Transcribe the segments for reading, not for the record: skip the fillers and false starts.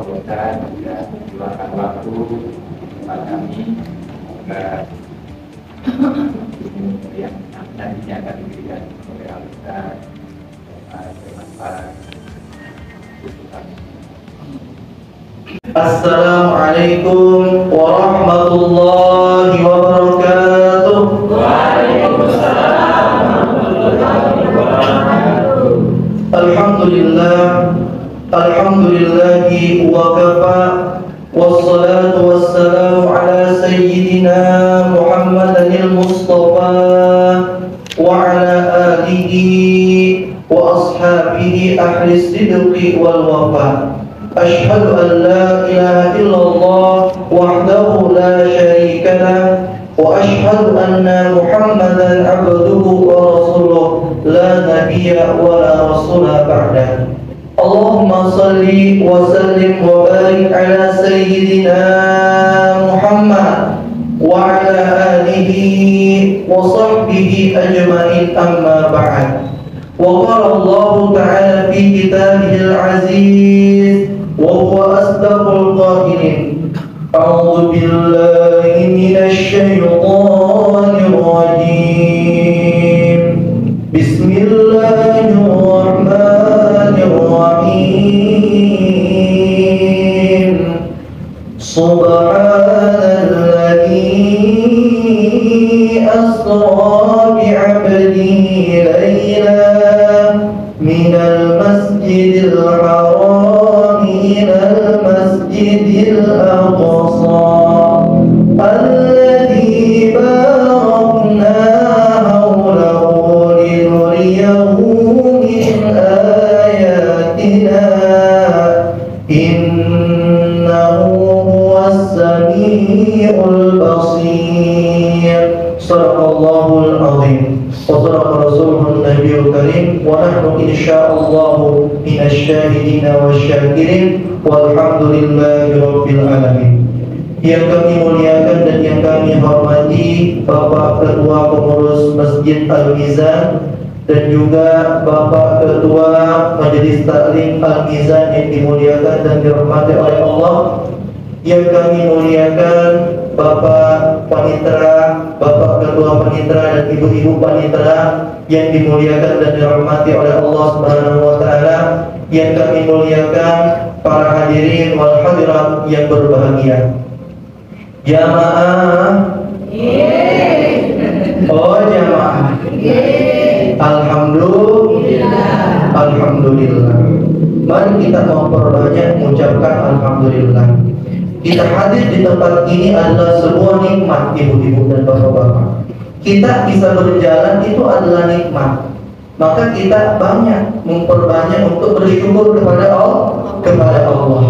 Semoga tidak meluangkan waktu kepada kami. Semoga yang nantinya akan diberikan oleh Al-Ustaz bermanfaat. Assalamualaikum warahmatullahi wabarakatuh. Waalaikumsalam warahmatullahi wabarakatuh. Alhamdulillah, alhamdulillahi wa kafa, wassalatu wassalamu ala sayyidina Muhammadil Mustafa wa ala alihi wa ashabihi ahli sidqi wal wafa. Ashhadu an la ilaha illallah wahdahu la syarika lah wa ashhadu anna Muhammadan abduhu wa rasuluh la nabiyya wa la rasula ba'dah. Allahumma salli wa sallim wa barik ala sayyidina Muhammad wa ala alihi wa sahbihi ajma'in, amma ba'd. Wa qala Allah ta'ala fi kitabihil aziz wa huwa asdaqul qailin. A'udzu billahi minasy syaithanir rajim. Bismillahirrahmanirrahim. Subhanalladzi asra bi'abdihi laylan minal masjidil haram ilal masjidil aqsa alladzi barakna hawlahu linuriyahu min ayatina innahu huwas samiul basir. Sadaqallahul azim wa sadaqa rasulun nabiyul karim wa nahnu insyaallah minasy syahidin wasyakirin walhamdulillahi rabbil alamin. Yang kami muliakan dan yang kami hormati Bapak Ketua Pengurus Masjid Al-Mizan dan juga Bapak Ketua Majelis Taklim Al-Mizan yang dimuliakan dan dirahmati oleh Allah. Yang kami muliakan Bapak Panitera, Bapak Ketua Panitera dan Ibu-ibu Panitera yang dimuliakan dan dirahmati oleh Allah Subhanahu wa taala. Yang kami muliakan para hadirin wal hadirat yang berbahagia. Jamaah. Oh jamaah. Alhamdulillah. Alhamdulillah. Mari kita memperbanyak mengucapkan alhamdulillah. Kita hadir di tempat ini adalah sebuah nikmat, ibu-ibu dan bapak-bapak. Kita bisa berjalan itu adalah nikmat. Maka kita banyak memperbanyak untuk bersyukur kepada Allah.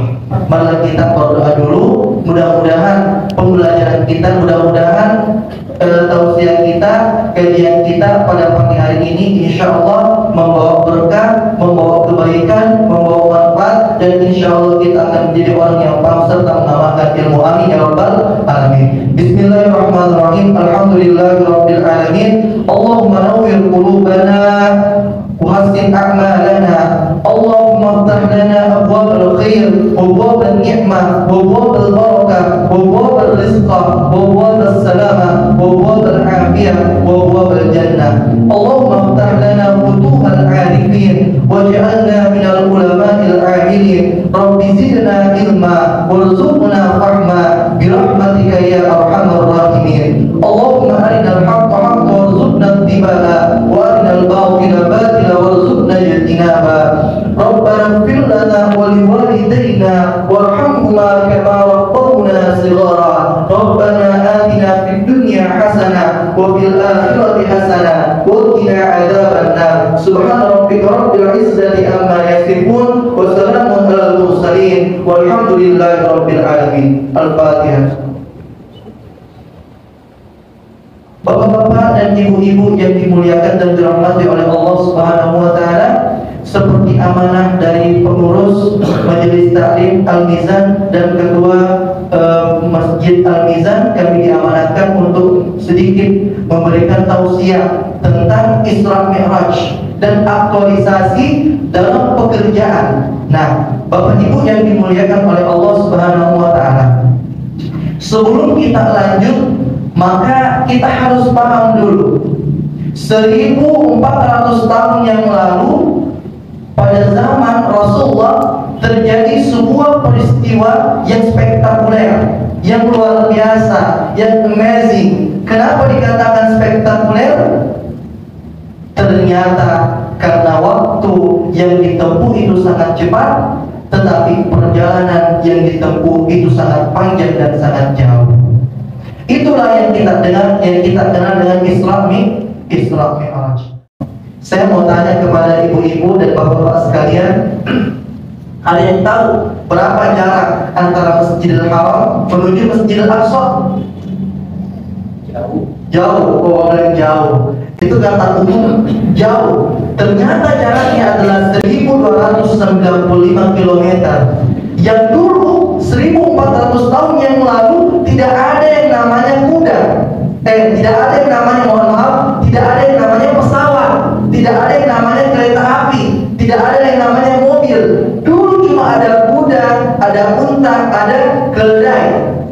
Mari kita berdoa dulu. Mudah-mudahan pembelajaran kita, mudah-mudahan tausiah kita, kajian kita pada pagi hari ini insya Allah membawa berkah, membawa kebaikan, membawa manfaat, dan insya Allah kita akan menjadi orang yang paham serta mengamalkan ilmu. Amin ya rabbal alamin. Bismillahirrahmanirrahim. Alhamdulillahirabbil alamin. Allahumma nawwir qulubana wa hassin a'malana. Allahumma iftah lana abwabal khair wa abwabal ni'mah wa abwabal barakah wa abwabal rizqa wa abwabal salamah wa abwabal afiyah wa abwabal jannah. Allahumma iftah lana futuhal arifin waj'alna minal ulama'il amilin. Rabbi zidna ilma warzuqna fahma birahmatika ya arhamar rahimin. Allahumma arinal haqqa haqqan warzuqna ittiba'a wa arinal batila batila warzuqna ijtinaba. Rabbana ighfir lana wa liwalidayna warhamhuma kama rabbawna shighara. Rabbana atina fid dunya hasanah wa fil akhirati hasanah wa qina adzabannar. Subhana rabbika rabbil izzati amma yasifun wa salamun alal mursalin walhamdulillahi rabbil alamin. Al-Fatihah. Bapak-bapak dan ibu-ibu yang dimuliakan dan dirahmati oleh Allah Subhanahu wa taala, seperti amanah dari pengurus Majelis Taklim Al-Mizan dan ketua Masjid Al-Mizan, kami diamanatkan untuk sedikit memberikan tausiah tentang Isra Mi'raj dan aktualisasi dalam pekerjaan. Nah, Bapak Ibu yang dimuliakan oleh Allah Subhanahu wa taala. Sebelum kita lanjut, maka kita harus paham dulu. 1400 tahun yang lalu, pada zaman Rasulullah, terjadi sebuah peristiwa yang spektakuler, yang luar biasa, yang amazing. Kenapa dikatakan spektakuler? Ternyata karena waktu yang ditempuh itu sangat cepat, tetapi perjalanan yang ditempuh itu sangat panjang dan sangat jauh. Itulah yang kita dengar, yang kita kenal dengan Isra Mi'raj. Saya mau tanya kepada ibu-ibu dan bapak-bapak sekalian, ada yang tahu berapa jarak antara Masjidil Haram menuju Masjidil Aqsa? Jauh, orang jauh. Itu kata umum, jauh. Ternyata jaraknya adalah 1295 km. Yang dulu 1400 tahun yang lalu tidak ada yang namanya kuda. Tidak ada yang namanya, mohon maaf, tidak ada yang namanya pesawat, tidak ada yang namanya kereta api, tidak ada yang namanya mobil. Dulu cuma ada kuda, ada unta, ada keledai.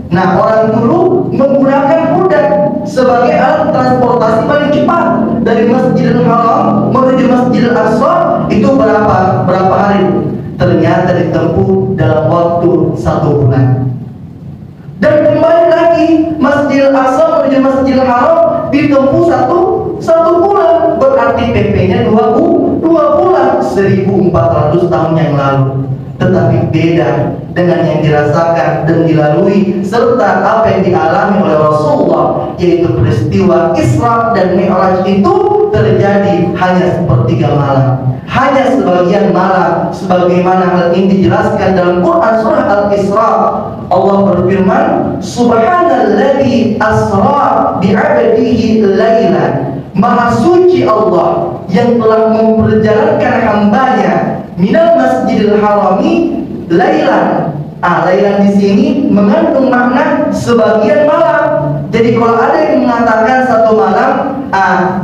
Nah, orang dulu menggunakan kuda sebagai alat transportasi paling cepat dari Masjidil Haram menuju Masjidil Aqsa. Itu berapa hari? Ternyata ditempuh dalam waktu 1 bulan. Dan kembali lagi Masjidil Aqsa menuju Masjidil Haram ditempuh satu bulan. Berarti PP-nya 2 bulan, 1400 tahun yang lalu. Tetapi beda dengan yang dirasakan dan dilalui serta apa yang dialami oleh Rasulullah, yaitu peristiwa Isra dan Mi'raj itu terjadi hanya sepertiga malam, hanya sebagian malam, sebagaimana hal ini dijelaskan dalam Quran surah Al-Isra. Allah berfirman, Subhanalladzi asra bi'abdihi lailan. Maha suci Allah yang telah memperjalankan hambanya minal Masjidil Harami lailan. Lailan di sini mengandung makna sebagian malam. Jadi kalau ada yang mengatakan satu malam,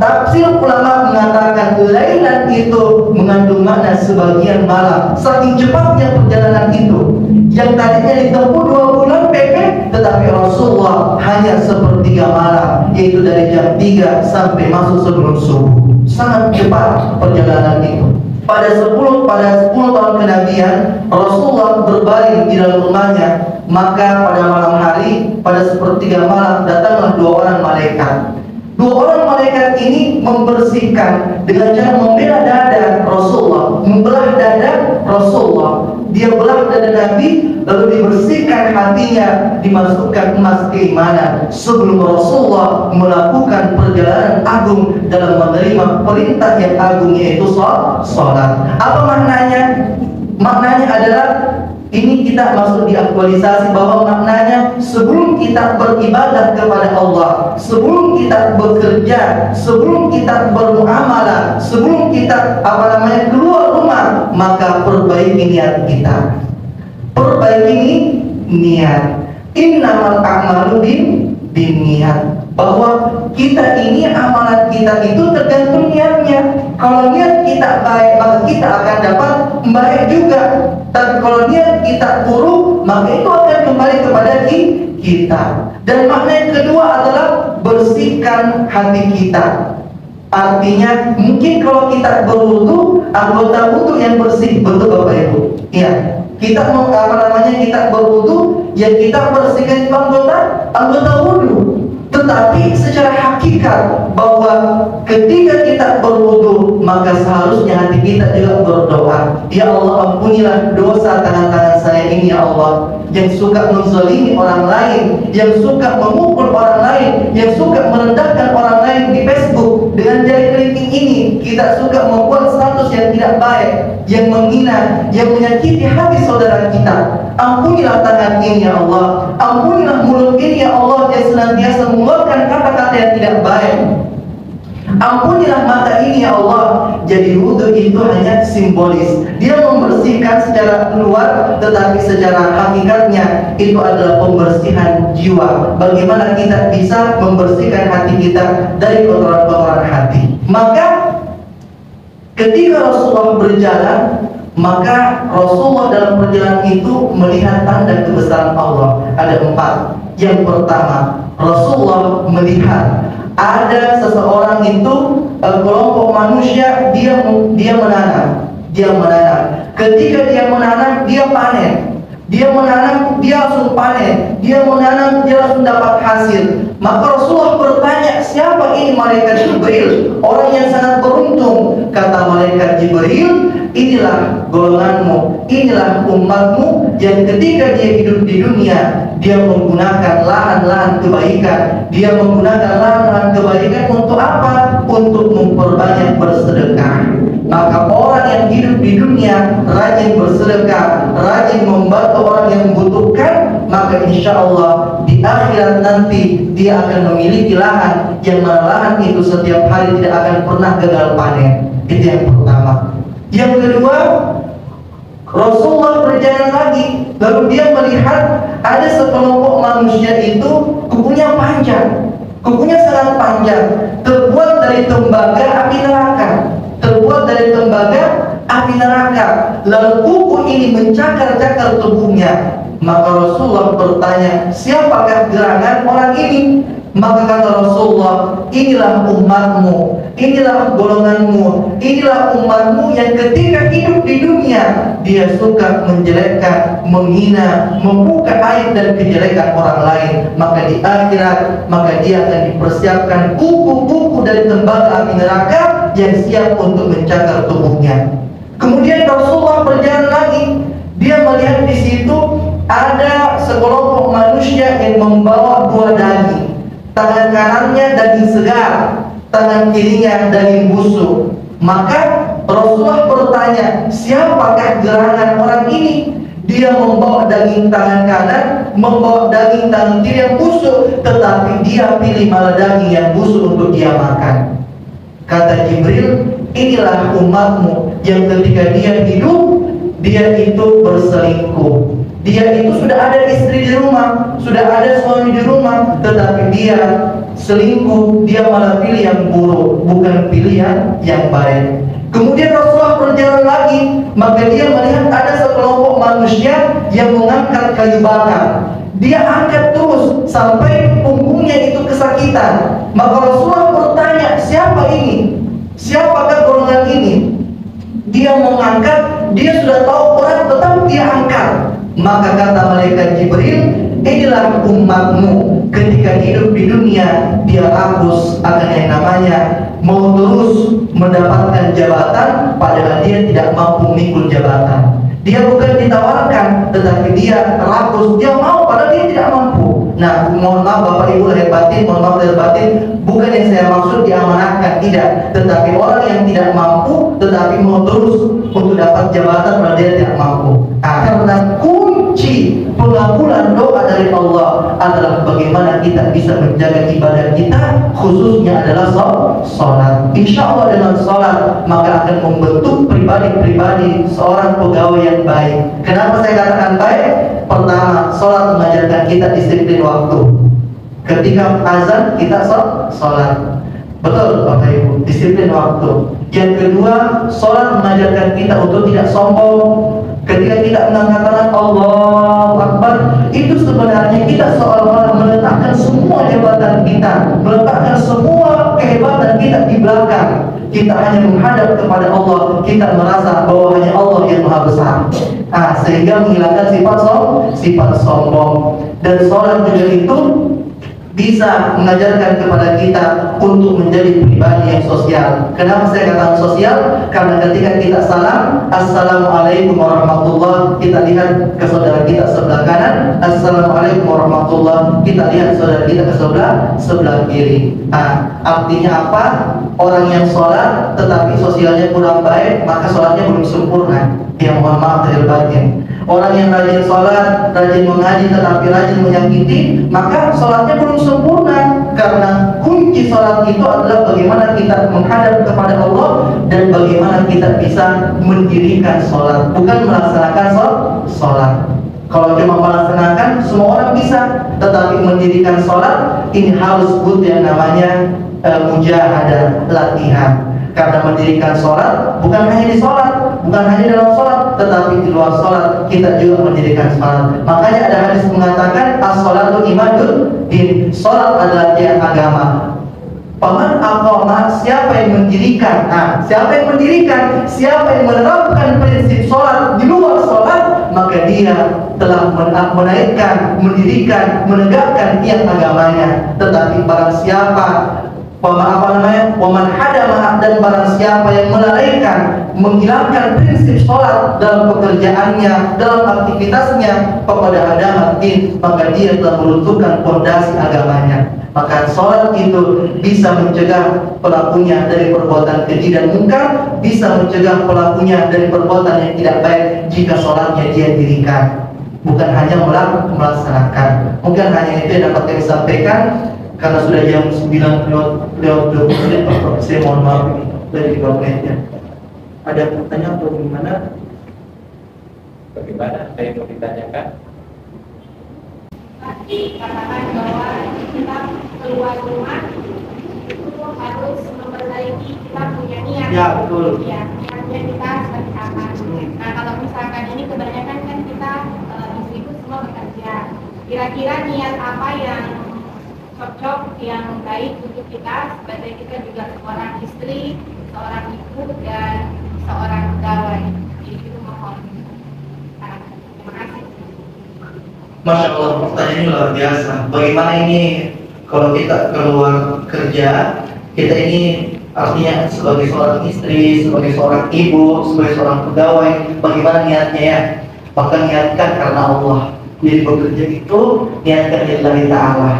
tafsir ulama mengatakan lailan itu mengandung makna sebagian malam. Saking cepatnya perjalanan itu, yang tadinya ditempuh 2 bulan PP, tetapi Rasulullah hanya sepertiga malam, yaitu dari jam 3 sampai masuk sebelum subuh. Sangat cepat perjalanan itu. Pada 10 tahun kenabian, Rasulullah berbaring di dalam rumahnya. Maka pada malam hari, pada sepertiga malam, datanglah 2 orang malaikat. 2 orang malaikat ini membersihkan dengan cara membelah dada Rasulullah, membelah dada Rasulullah. Dia belah dada Nabi, lalu dibersihkan hatinya, dimasukkan emas keimanan sebelum Rasulullah melakukan perjalanan agung dalam menerima perintah yang agung, yaitu sholat. Apa maknanya? Maknanya adalah, ini kita masuk di aktualisasi bahwa maknanya sebelum kita beribadah kepada Allah, sebelum kita bekerja, sebelum kita bermuamalah, sebelum kita keluar rumah, maka perbaiki niat kita. Perbaiki niat. Innamal a'malu binniyat. Bahwa kita ini, amalan kita itu tergantung niatnya. Kalau niat kita baik, maka kita akan dapat baik juga. Tapi kalau niat kita buruk, maka itu akan kembali kepada kita. Dan makna yang kedua adalah bersihkan hati kita. Artinya, mungkin kalau kita berwudu, anggota wudu yang bersih, betul Bapak Ibu? Iya. Kita kita berwudu, ya kita bersihkan anggota wudu. Tetapi secara hakikat bahwa ketika kita berwudu, maka seharusnya hati kita juga berdoa, ya Allah, ampunilah dosa tangan-tangan saya ini, ya Allah, yang suka menzalimi orang lain, yang suka memukul orang lain, yang suka merendahkan orang lain di Facebook. Dengan jari kelingking ini kita suka membuat status yang tidak baik, yang menghina, yang menyakiti hati saudara kita. Ampunilah tangan ini, ya Allah, ampunilah mulut ini, ya Allah, yang senantiasa mengeluarkan kata-kata yang tidak baik. Ampunilah mata ini, ya Allah. Jadi wudhu itu hanya simbolis. Dia membersihkan secara luar, tetapi secara hakikatnya itu adalah pembersihan jiwa. Bagaimana kita bisa membersihkan hati kita dari kotoran-kotoran hati? Maka Ketika Rasulullah berjalan, maka Rasulullah dalam perjalanan itu melihat tanda kebesaran Allah. Ada 4. Yang pertama, Rasulullah melihat ada seseorang itu, kelompok manusia, dia menanam. Ketika dia menanam, dia panen. Dia menanam, dia langsung panen. Dia menanam, dia langsung dapat hasil. Maka Rasulullah bertanya, siapa ini malaikat Jibril? Orang yang sangat beruntung. Kata malaikat Jibril, inilah golonganmu, inilah umatmu yang ketika dia hidup di dunia, dia menggunakan lahan-lahan kebaikan. Dia menggunakan lahan-lahan kebaikan untuk apa? Untuk memperbanyak bersedekah. Maka orang yang hidup di dunia rajin bersedekah, rajin membantu orang yang membutuhkan, maka insya Allah di akhirat nanti dia akan memiliki lahan yang mana lahan itu setiap hari tidak akan pernah gagal panen. Itu yang pertama. Yang kedua, Rasulullah berjalan lagi, lalu dia melihat ada sekelompok manusia itu kukunya panjang, kukunya sangat panjang, terbuat dari tembaga api neraka. Lalu kuku ini mencakar-cakar tubuhnya. Maka Rasulullah bertanya, siapakah gerangan orang ini? Maka kata Rasulullah, inilah umatmu, inilah golonganmu, inilah umatmu yang ketika hidup di dunia dia suka menjelekkan, menghina, membuka aib dan kejelekan orang lain. Maka di akhirat, maka dia akan dipersiapkan kuku-kuku dari tembaga api neraka yang siap untuk mencakar tubuhnya. Kemudian Rasulullah berjalan lagi, dia melihat di situ ada sekelompok manusia yang membawa 2 daging. Tangan kanannya daging segar, tangan kirinya daging busuk. Maka Rasulullah bertanya, siapakah gerangan orang ini? Dia membawa daging tangan kanan, membawa daging tangan kiri yang busuk, tetapi dia pilih malah daging yang busuk untuk dia makan. Kata Jibril, inilah umatmu yang ketika dia hidup, dia itu berselingkuh. Dia itu sudah ada istri di rumah, sudah ada suami di rumah, tetapi dia selingkuh, dia malah pilih yang buruk, bukan pilihan yang baik. Kemudian Rasulullah berjalan lagi, maka dia melihat ada sekelompok manusia yang mengangkat kayu bakar. Dia angkat terus sampai punggungnya itu kesakitan. Maka Rasulullah bertanya, siapa ini? Siapakah golongan ini? Dia mengangkat, dia sudah tahu orang, tetap dia angkat. Maka kata malaikat Jibril, inilah umatmu. Ketika hidup di dunia, dia hapus akan yang namanya mau terus mendapatkan jabatan, padahal dia tidak mampu memikul jabatan. Dia bukan ditawarkan, tetapi dia hapus. Dia mau, padahal dia tidak mampu. Nah, mohon maaf Bapak Ibu lahir batin, mohon maaf lahir batin, bukan yang saya maksud diamanahkan, tidak. Tetapi orang yang tidak mampu, tetapi mau terus untuk dapat jabatan, padahal dia tidak mampu. Karena kunci pengabulan doa dari Allah adalah bagaimana kita bisa menjaga ibadah kita, khususnya adalah sholat. Insya Allah dengan sholat maka akan membentuk pribadi-pribadi seorang pegawai yang baik. Kenapa saya katakan baik? Pertama, sholat mengajarkan kita disiplin waktu. Ketika azan kita sholat. Betul Bapak Ibu, disiplin waktu. Yang kedua, sholat mengajarkan kita untuk tidak sombong. Ketika kita mengangkat tangan Allahu Akbar, itu sebenarnya kita seolah-olah meletakkan semua jabatan kita, meletakkan semua kehebatan kita di belakang. Kita hanya menghadap kepada Allah, kita merasa bahwa hanya Allah yang maha besar. Sehingga menghilangkan sifat sombong. Dan sholat juga itu bisa mengajarkan kepada kita untuk menjadi pribadi yang sosial. Kenapa saya katakan sosial? Karena ketika kita salam, Assalamualaikum warahmatullahi, kita lihat ke saudara kita sebelah kanan, Assalamualaikum warahmatullahi, kita lihat saudara kita ke sebelah kiri. Artinya apa? Orang yang sholat tetapi sosialnya kurang baik, maka sholatnya belum sempurna. Ya mohon maaf lahir batin. Orang yang rajin sholat, rajin mengaji, tetapi rajin menyakiti, maka sholatnya belum sempurna. Karena kunci sholat itu adalah bagaimana kita menghadap kepada Allah dan bagaimana kita bisa mendirikan sholat, bukan melaksanakan sholat. Kalau cuma melaksanakan, semua orang bisa, tetapi mendirikan sholat ini harus butuh yang namanya mujahadah, latihan. Karena mendirikan sholat bukan hanya di sholat, bukan hanya dalam sholat, tetapi di luar sholat kita juga mendirikan sholat. Makanya ada hadis mengatakan as-sholatu imadul din, sholat adalah tiang agama. Paman aqama, siapa yang mendirikan? Siapa yang mendirikan? Siapa yang menerapkan prinsip sholat di luar sholat, maka dia telah menaikkan, mendirikan, menegakkan tiang agamanya. Tetapi barang siapa waman hadamah, dan barang siapa yang melalaikan, menghilangkan prinsip sholat dalam pekerjaannya, dalam aktivitasnya, kepada hadamah din, maka dia telah meruntuhkan fondasi agamanya. Maka sholat itu bisa mencegah pelakunya dari perbuatan keji dan mungkar, bisa mencegah pelakunya dari perbuatan yang tidak baik jika sholatnya dia dirikan, bukan hanya melaksanakan. Mungkin hanya itu yang dapat kami sampaikan. Karena sudah jam 9 lewat 20 menit, Pak. Saya mohon maaf dari 3 menitnya. Ada pertanyaan atau gimana? Bagaimana? Ada yang mau ditanyakan? Katakan bahwa kita keluar rumah itu harus memperbaiki, kita punya niat. Ya, betul. Ya, niatnya kita seperti apa. Nah, kalau misalkan ini kebanyakan kan kita ibu-ibu semua bekerja. Kira-kira niat apa yang cocok, yang baik untuk kita sebagai kita juga seorang istri, seorang ibu, dan seorang pegawai. Jadi itu mohon. Terima kasih. Masya Allah, pertanyaannya luar biasa. Bagaimana ini kalau kita keluar kerja, kita ini artinya sebagai seorang istri, sebagai seorang ibu, sebagai seorang pegawai, bagaimana niatnya ya? Maka niatkan karena Allah. Jadi bekerja itu niatkan lillahi ta'ala.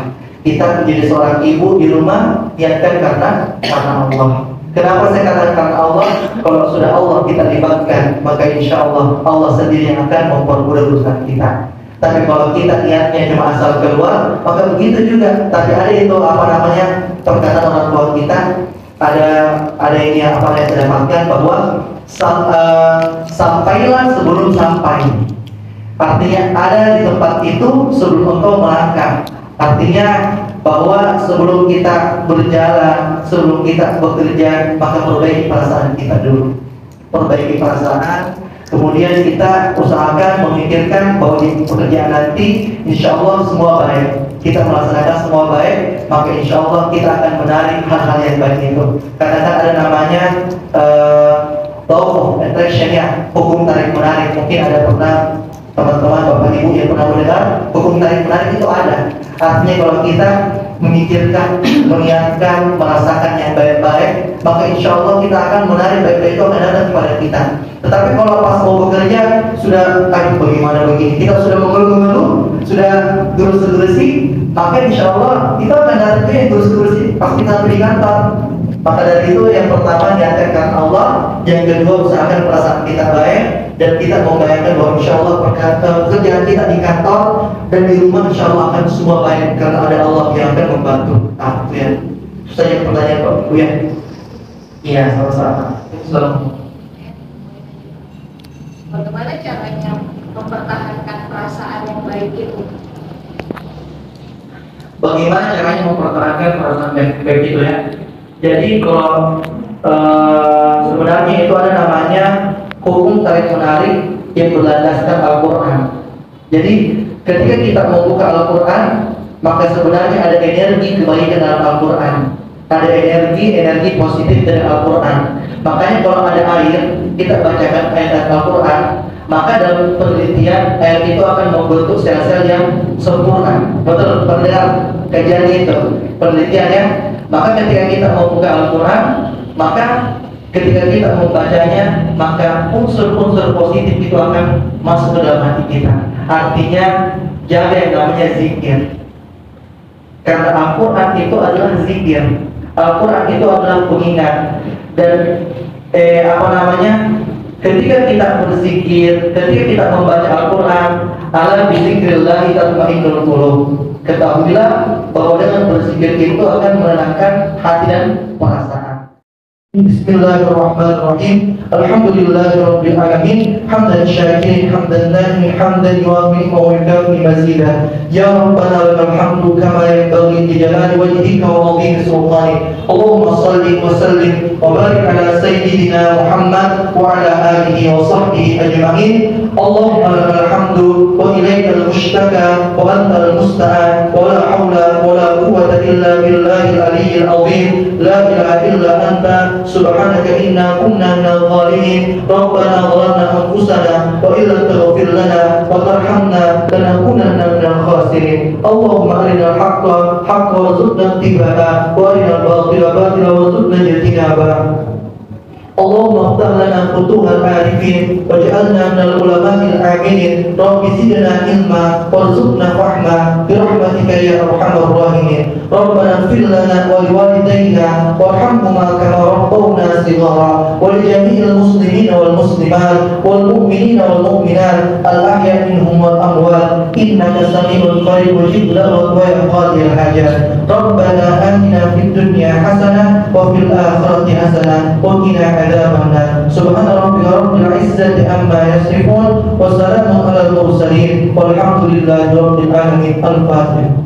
Kita menjadi seorang ibu di rumah, niatkan karena Allah. Kenapa saya katakan karena Allah? Kalau sudah Allah kita libatkan, maka insya Allah Allah sendiri yang akan mempermudah urusan kita. Tapi kalau kita niatnya cuma asal keluar, maka begitu juga. Tapi ada itu perkataan orang tua kita, ada ini apa yang saya dapatkan bahwa sampailah sebelum sampai. Artinya ada di tempat itu sebelum engkau melangkah. Artinya bahwa sebelum kita berjalan, sebelum kita bekerja, maka perbaiki perasaan kita dulu. Perbaiki perasaan, kemudian kita usahakan memikirkan bahwa di pekerjaan nanti insya Allah semua baik. Kita melaksanakan semua baik, maka insya Allah kita akan menarik hal-hal yang baik itu. Karena kan ada namanya law of attraction ya, hukum tarik menarik. Mungkin ada pernah teman-teman, bapak ibu yang pernah mendengar hukum tarik menarik itu ada. Artinya kalau kita memikirkan, meniatkan, merasakan yang baik-baik, maka insya Allah kita akan menarik baik-baik itu akan datang kepada kita. Tetapi kalau pas mau bekerja sudah bagaimana begini, kita sudah mengeluh-ngeluh, sudah gerus-gerusi, maka insya Allah kita akan datang ke gerus-gerusi pas kita di kantor. Maka dari itu yang pertama niatkan karena Allah, yang kedua usahakan perasaan kita baik, dan kita membayangkan bahwa insya Allah pekerjaan kita di kantor dan di rumah insya Allah akan semua baik karena ada Allah yang akan membantu. Itu ya. Itu saja pertanyaan Pak Ibu ya. Iya, sama-sama. Bagaimana caranya mempertahankan perasaan yang baik itu? Bagaimana caranya mempertahankan perasaan baik itu ya? Jadi kalau sebenarnya itu ada namanya hukum tarik menarik yang berlandaskan Al-Quran. Jadi ketika kita membuka Al-Quran, maka sebenarnya ada energi kebaikan dalam Al-Quran. Ada energi positif dari Al-Quran. Makanya kalau ada air, kita bacakan ayat Al-Quran, maka dalam penelitian air itu akan membentuk sel-sel yang sempurna. Betul, pendengar kajian itu penelitiannya. Maka ketika kita membuka Al-Quran, maka ketika kita membacanya, maka unsur-unsur positif itu akan masuk ke dalam hati kita. Artinya jaga yang namanya zikir. Karena Al-Quran itu adalah zikir. Al-Quran itu adalah pengingat. Dan ketika kita berzikir, ketika kita membaca Al-Quran, ala bizikrillah tatma'innul qulub. Ketahuilah bahwa dengan berzikir itu akan menenangkan hati dan perasaan. Bismillahirrahmanirrahim. Alhamdulillahirabbil alamin. Hamdan syakirin, hamdan na'imin, hamdan yuwafi wa yukafi mazida. Ya Rabbana lakal hamdu kama yanbaghi li jalali wajhika wa 'azimi sultanik. Allahumma shalli wa sallim wa barik ala sayyidina Muhammad wa ala alihi wa sahbihi ajma'in. Allahumma lakal hamdu wa ilaikal mushtaka wa antal musta'an wa la haula wa la quwwata illa billahil aliyyil 'azim. La ilaha illa anta subhanaka inna kunna minadh dhalimin. Rabbana zalamna anfusana wa illam taghfir lana wa tarhamna lanakunanna minal khasirin. Allahumma arinal haqqa haqqan warzuqna ittiba'ah wa arinal batila batila warzuqna ijtinabah. Allahumma iftah lana futuhal arifin waj'alna minal ulama'il aminin. Rabbi zidna ilma warzuqna fahma birahmatika ya arhamar rahimin. Rabbana ighfir lana wa liwalidayna warhamhuma kama rabbawna shighara wa li jami'il muslimina wal muslimat wal mu'minina wal mu'minat al ahya minhum wal amwat innaka sami'un qarib mujib da'wat wa qadil hajat. Rabbana atina fid dunya hasanah wa fil akhirati hasanah wa qina adzabannar. Subhana rabbika rabbil izzati amma yasifun wa salamun alal mursalin walhamdulillahi rabbil alamin. Al-Fatihah.